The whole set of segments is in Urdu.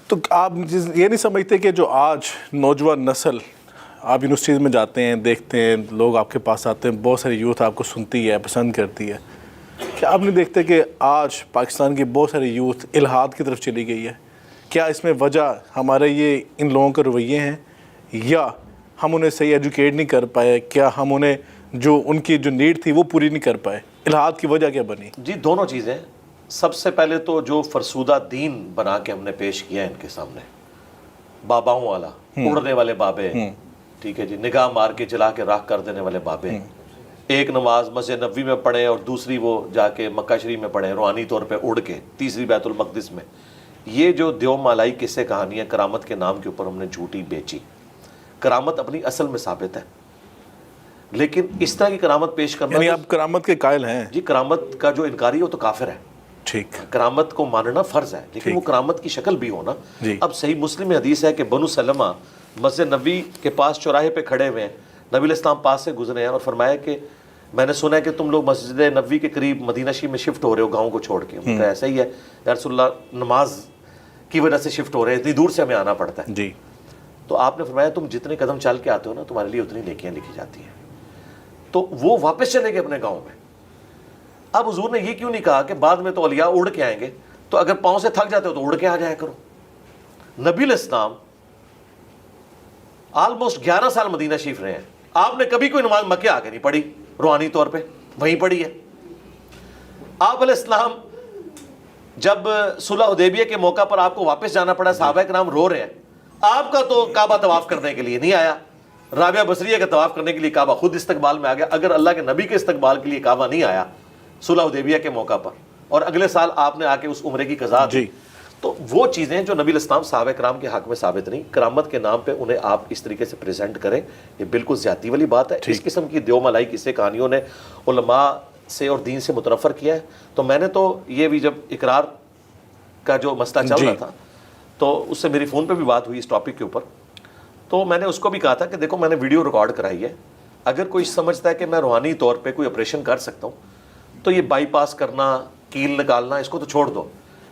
تو آپ یہ نہیں سمجھتے کہ جو آج نوجوان نسل، آپ یونیورسٹیز میں جاتے ہیں، دیکھتے ہیں لوگ آپ کے پاس آتے ہیں، بہت ساری یوتھ آپ کو سنتی ہے، پسند کرتی ہے، کیا آپ نہیں دیکھتے کہ آج پاکستان کی بہت ساری یوتھ الحاد کی طرف چلی گئی ہے؟ کیا اس میں وجہ ہمارے یہ ان لوگوں کے رویے ہیں، یا ہم انہیں صحیح ایجوکیٹ نہیں کر پائے؟ کیا ہم انہیں جو ان کی جو نیڈ تھی وہ پوری نہیں کر پائے؟ الحاد کی وجہ کیا بنی؟ جی دونوں چیزیں. سب سے پہلے تو جو فرسودہ دین بنا کے ہم نے پیش کیا ہے ان کے سامنے، باباؤں والا، اڑنے والے بابے، ٹھیک ہے جی، نگاہ مار کے جلا کے راکھ کر دینے والے بابے، ایک نماز مسجد نبوی میں پڑھیں اور دوسری وہ جا کے مکہ شریف میں پڑھیں روحانی طور پہ اڑ کے، تیسری بیت المقدس میں. یہ جو دیو مالائی قصے کہانیاں کرامت کے نام کے اوپر ہم نے جھوٹی بیچی. کرامت اپنی اصل میں ثابت ہے، لیکن اس طرح کی کرامت پیش کرنا، یعنی آپ کرامت کے قائل ہیں؟ جی کرامت کا جو انکاری ہے وہ تو کافر ہے. ٹھیک. کرامت کو ماننا فرض ہے، لیکن وہ کرامت کی شکل بھی ہونا. اب صحیح مسلم میں حدیث ہے کہ بنو سلمہ مسجد نبی کے پاس چوراہے پہ کھڑے ہوئے ہیں، نبی علیہ السلام پاس سے گزرے ہیں اور فرمایا کہ میں نے سنا ہے کہ تم لوگ مسجد نبوی کے قریب مدینہ شریف میں شفٹ ہو رہے ہو گاؤں کو چھوڑ کے. ان کا ایسا ہی ہے یا رسول اللہ، نماز کی وجہ سے شفٹ ہو رہے ہیں، اتنی دور سے ہمیں آنا پڑتا ہے. جی. تو آپ نے فرمایا تم جتنے قدم چل کے آتے ہو نا تمہارے لیے اتنی نیکیاں لکھی جاتی ہیں. تو وہ واپس چلے گئے اپنے گاؤں میں. اب حضور نے یہ کیوں نہیں کہا کہ بعد میں تو اولیاء اڑ کے آئیں گے، تو اگر پاؤں سے تھک جاتے ہو تو اڑ کے آ جایا کرو. نبی علیہ السلام آلموسٹ 11 سال مدینہ شریف رہے ہیں، آپ نے کبھی کوئی نماز مکے آ کے نہیں پڑھی، روحانی طور پہ وہیں پڑھی ہے. آپ علیہ السلام جب صلح حدیبیہ کے موقع پر آپ کو واپس جانا پڑا، صحابہ کرام رو رہے ہیں، آپ کا تو کعبہ طواف کرنے کے لیے نہیں آیا، رابعہ بصریہ کا طواف کرنے کے لیے کعبہ خود استقبال میں آ گیا. اگر اللہ کے نبی کے استقبال کے لیے کعبہ نہیں آیا صلح حدیبیہ کے موقع پر، اور اگلے سال آپ نے آ کے اس عمرے کی قضا دی، تو وہ چیزیں جو نبی علیہ السلام صحابہ کرام کے حق میں ثابت نہیں. کرامت کے نام پہ انہیں آپ اس طریقے سے پریزنٹ کریں، یہ بالکل زیادتی والی بات ہے. اس قسم کی دیو ملائی قصے کہانیوں نے علماء سے اور دین سے متنفر کیا ہے. تو میں نے تو یہ بھی جب اقرار کا جو مسئلہ چل رہا تھا تو اس سے میری فون پہ بھی بات ہوئی اس ٹاپک کے اوپر، تو میں نے اس کو بھی کہا تھا کہ دیکھو میں نے ویڈیو ریکارڈ کرائی ہے، اگر کوئی سمجھتا ہے کہ میں روحانی طور پہ کوئی آپریشن کر سکتا ہوں تو یہ بائی پاس کرنا، کیل نکالنا، اس کو تو چھوڑ دو.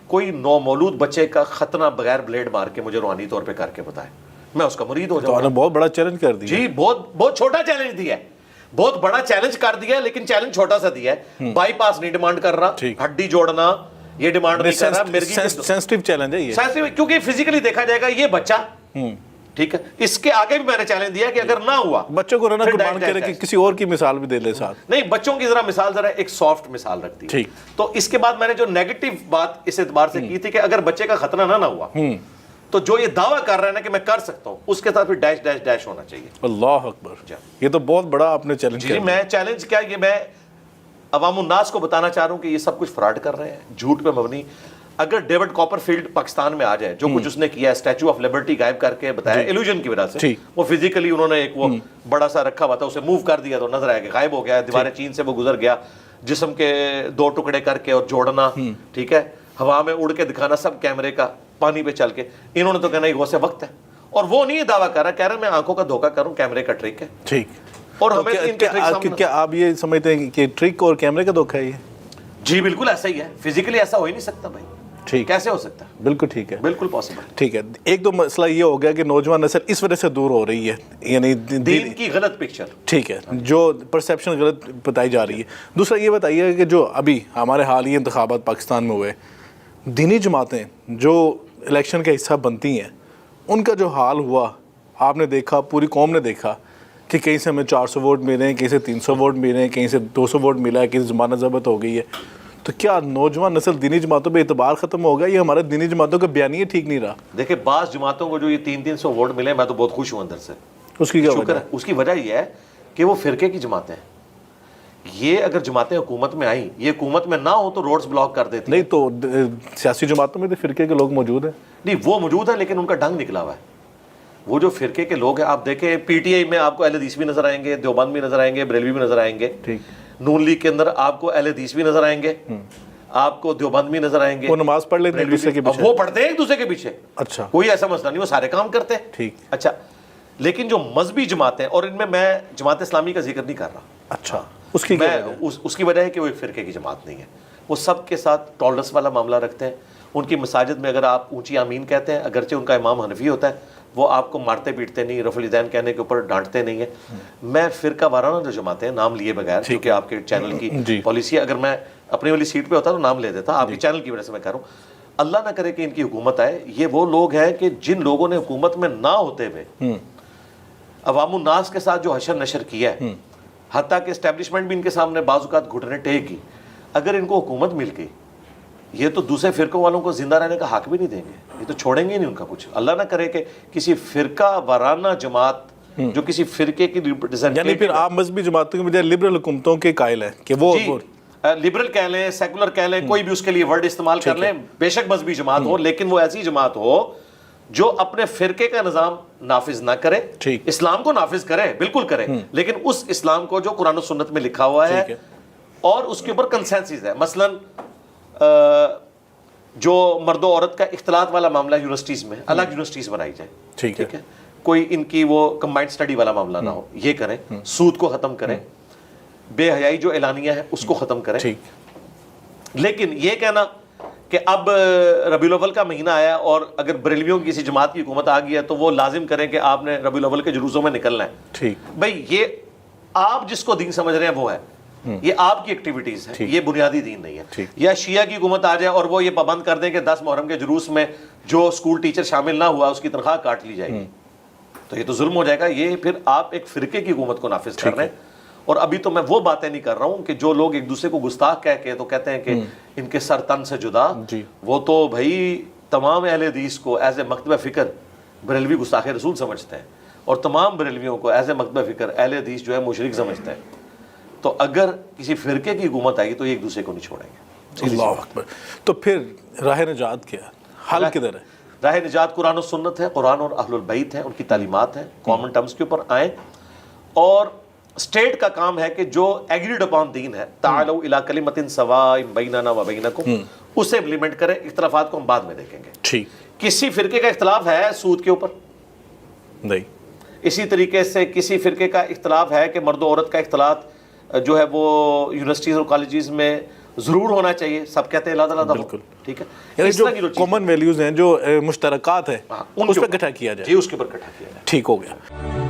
کوئی نومولود بچے کا ختنہ بغیر بلیڈ مار کے مجھے روحانی طور پہ کر کے بتائے، میں اس کا مرید ہو جاؤں گا. بہت بڑا چیلنج کر دیا. جی بہت چھوٹا چیلنج دیا ہے، بہت بڑا چیلنج کر دیا ہے، لیکن چیلنج چھوٹا سا دیا ہے. بائی پاس نہیں ڈیمانڈ کر رہا، ہڈی جوڑنا یہ ڈیمانڈ نہیں کر رہا. سینسٹیو چیلنج ہے یہ، کیونکہ فزیکلی دیکھا جائے گا یہ بچہ، ٹھیک ہے. اس کے آگے بھی میں نے چیلنج دیا کہ اگر نہ ہوا بچوں کو رہنا قربان کرے کہ کسی اور کی مثال بھی دے لے ساتھ. نہیں، بچوں کی ذرا مثال ذرا ایک سافٹ مثال رکھتی ہے. تو اس کے بعد میں نے جو نیگیٹو بات اس اعتبار سے کی تھی کہ اگر بچے کا خطرہ نہ ہوا تو جو یہ دعویٰ کر رہا ہے نا کہ میں کر سکتا ہوں، اس کے ساتھ پھر ڈیش ڈیش ڈیش ہونا چاہیے. اللہ اکبر، یہ تو بہت بڑا آپ نے چیلنج کیا. جی میں چیلنج کیا، یہ میں عوام الناس کو بتانا چاہ رہا ہوں کہ یہ سب کچھ فراڈ کر رہے ہیں، جھوٹ پہ مبنی. اگر ڈیوڈ کاپر فیلڈ پاکستان میں آ جائے، جو کچھ اس نے کیا ہے، اسٹیچو آف لبرٹی غائب کر کے بتایا ایلوژن کی وجہ سے، وہ فزیکلی انہوں نے ایک وہ بڑا سا رکھا ہوا تھا، اسے موو کر دیا تو نظر آیا کہ غائب ہو گیا. دیوار چین سے وہ گزر گیا، جسم کے 2 ٹکڑے کر کے اور جوڑنا، ٹھیک ہے، ہوا میں اڑ کے دکھانا، سب کیمرے کا، پانی پہ چل کے. انہوں نے تو کہنا یہ غوث وقت ہے، اور وہ نہیں دعویٰ کر رہا، کہہ رہا میں آنکھوں کا دھوکہ کروں، کیمرے کا ٹرک ہے. ٹھیک. اور ہمیں کیا آپ یہ سمجھتے ہیں کہ ٹرک اور کیمرے کا دھوکہ ہے یہ؟ جی بالکل ایسا ہی ہے، فزیکلی ایسا ہو ہی نہیں سکتا بھائی. ٹھیک، کیسے ہو سکتا ہے؟ بالکل ٹھیک ہے، بالکل پاسبل. ٹھیک ہے. ایک دو مسئلہ یہ ہو گیا کہ نوجوان نسل اس وجہ سے دور ہو رہی ہے، یعنی دین کی غلط پکچر، ٹھیک ہے، جو پرسیپشن غلط بتائی جا رہی ہے. دوسرا یہ بتائیے کہ جو ابھی ہمارے حالیہ انتخابات پاکستان میں ہوئے، دینی جماعتیں جو الیکشن کا حصہ بنتی ہیں، ان کا جو حال ہوا آپ نے دیکھا، پوری قوم نے دیکھا کہ کہیں سے ہمیں 400 ووٹ ملے ہیں، کہیں سے 300 ووٹ ملے ہیں، کہیں سے 200 ووٹ ملا ہے، کہیں سے ضمانت ضبط ہو گئی ہے. تو کیا نوجوان نسل دینی جماعتوں پہ اعتبار ختم ہو گیا، یہ ہمارے دینی جماعتوں کا بیانیہ ٹھیک نہیں رہا؟ دیکھیں بعض جماعتوں کو جو یہ 300 ووٹ ملے، میں تو بہت خوش ہوں اندر سے. اس کی کیا شکر ہے. اس کی وجہ یہ ہے کہ وہ فرقے کی جماعتیں ہیں. یہ اگر جماعتیں حکومت میں آئیں، یہ حکومت میں نہ ہو تو روڈز بلاک کر دیتی. نہیں تو سیاسی جماعتوں میں تو فرقے کے لوگ موجود ہیں. نہیں وہ موجود ہے، لیکن ان کا ڈنگ نکلا ہوا ہے. وہ جو فرقے کے لوگ ہیں، آپ دیکھیں پی ٹی آئی میں آپ کو اہل حدیث بھی نظر آئیں گے، دیوبند بھی نظر آئیں گے، بریلوی بھی نظر آئیں گے. نون لیگ کے اندر آپ کو اہل حدیث بھی نظر آئیں گے، آپ کو دیوبند بھی نظر آئیں گے. وہ نماز پڑھ لیتے ہیں ایک دوسرے کے پیچھے، وہ پڑھتے ہیں ایک دوسرے کے پیچھے. اچھا، کوئی ایسا مسئلہ نہیں، وہ سارے کام کرتے ہیں. ٹھیک. اچھا، لیکن جو مذہبی جماعتیں، اور ان میں جماعت اسلامی کا ذکر نہیں کر رہا. اچھا، اس کی وجہ ہے کہ وہ ایک فرقے کی جماعت نہیں ہے. وہ سب کے ساتھ ٹالرنس والا معاملہ رکھتے ہیں. ان کی مساجد میں اگر آپ اونچی آمین کہتے ہیں، اگرچہ ان کا امام حنفی ہوتا ہے، وہ آپ کو مارتے پیٹتے نہیں، رفع الیدین کہنے کے اوپر ڈانٹتے نہیں ہیں۔ میں فرقہ وارانہ جو جماعتیں ہیں، نام لیے بغیر، کیونکہ آپ کے چینل کی پالیسی ہے، اگر میں اپنی والی سیٹ پہ ہوتا تو نام لے دیتا، آپ کے چینل کی وجہ سے میں کہہ رہا ہوں۔ اللہ نہ کرے کہ ان کی حکومت آئے، یہ وہ لوگ ہیں کہ جن لوگوں نے حکومت میں نہ ہوتے ہوئے عوام الناس کے ساتھ جو حشر نشر کیا ہے، حتیٰ کہ اسٹیبلشمنٹ بھی ان کے سامنے بعض اوقات گھٹنے ٹیک کی، اگر ان کو حکومت مل گئی، یہ تو دوسرے فرقوں والوں کو زندہ رہنے کا حق بھی نہیں دیں گے، یہ تو چھوڑیں گے ہی نہیں ان کا کچھ۔ اللہ نہ کرے کہ کسی فرقہ وارانہ جماعت جو کسی فرقے کی یعنی پھر آپ مذہبی جماعتوں کے بجائے لبرل حکومتوں کے قائل ہیں کہ وہ لبرل کہہ لیں، سیکولر کہہ لیں، کوئی بھی اس کے لیے ورڈ استعمال کر لیں، بے شک مذہبی جماعت ہو، لیکن وہ ایسی جماعت ہو جو اپنے فرقے کا نظام نافذ نہ کرے، اسلام کو نافذ کرے، بالکل کرے، لیکن اس اسلام کو جو قرآن و سنت میں لکھا ہوا ہے اور اس کے اوپر کنسنسس ہے۔ مثلا جو مرد و عورت کا اختلاط والا معاملہ یونیورسٹیز میں الگ یونیورسٹیز بنائی جائے، ٹھیک ہے، کوئی ان کی وہ کمبائنڈ اسٹڈی والا معاملہ نہ ہو، یہ کریں، سود کو ختم کریں، بے حیائی جو اعلانیہ ہے اس کو ختم کریں۔ لیکن یہ کہنا کہ اب ربیع الاول کا مہینہ آیا اور اگر بریلویوں کی کسی جماعت کی حکومت آ گئی ہے تو وہ لازم کریں کہ آپ نے ربیع الاول کے جلوسوں میں نکلنا ہے، ٹھیک بھائی، یہ آپ جس کو دین سمجھ رہے ہیں وہ ہے، یہ آپ کی ایکٹیویٹیز ہیں، یہ بنیادی دین نہیں ہے۔ یا شیعہ کی حکومت آ جائے اور وہ یہ پابند کر دیں کہ 10 محرم کے جلوس میں جو اسکول ٹیچر شامل نہ ہوا اس کی تنخواہ کاٹ لی جائے گی، تو یہ تو ظلم ہو جائے گا۔ یہ پھر آپ ایک فرقے کی حکومت کو نافذ کر رہے ہیں۔ اور ابھی تو میں وہ باتیں نہیں کر رہا ہوں کہ جو لوگ ایک دوسرے کو گستاخ کہہ کے تو کہتے ہیں کہ ان کے سر تن سے جدا، وہ تو بھائی تمام اہل حدیث کو ایز اے مکتبہ فکر بریلوی گستاخ رسول سمجھتے ہیں، اور تمام بریلویوں کو ایز اے مکتبہ فکر اہل حدیث جو ہے مشرک سمجھتے ہیں۔ تو اگر کسی فرقے کی حکومت آئی تو یہ ایک دوسرے کو نہیں چھوڑیں گے۔ اللہ اکبر۔ تو پھر راہ نجات کیا ہے؟ حل کدھر ہے؟ راہ نجات قرآن و سنت ہے، قرآن اور اہل البیت ہیں، ان کی تعلیمات ہیں، کامن ٹرمز کے اوپر آئیں، اور اسٹیٹ کا کام ہے کہ جو ایگریڈ اپان دین ہے، تعالوا الی کلمۃ سواء بیننا و بینکم، اسے امپلیمنٹ کریں، اختلافات کو ہم بعد میں دیکھیں گے۔ ٹھیک، کسی فرقے کا اختلاف ہے سود کے اوپر نہیں، اسی طریقے سے کسی فرقے کا اختلاف ہے کہ مرد و عورت کا اختلاط جو ہے وہ یونیورسٹیز اور کالجز میں ضرور ہونا چاہیے، سب کہتے ہیں اللہ تعالیٰ، بالکل ٹھیک ہے، یعنی جو کامن ویلیوز ہیں، جو مشترکات ہیں، اس پہ اکٹھا کیا جائے، جی اس کے اوپر اکٹھا کیا جائے۔ ٹھیک ہو گیا۔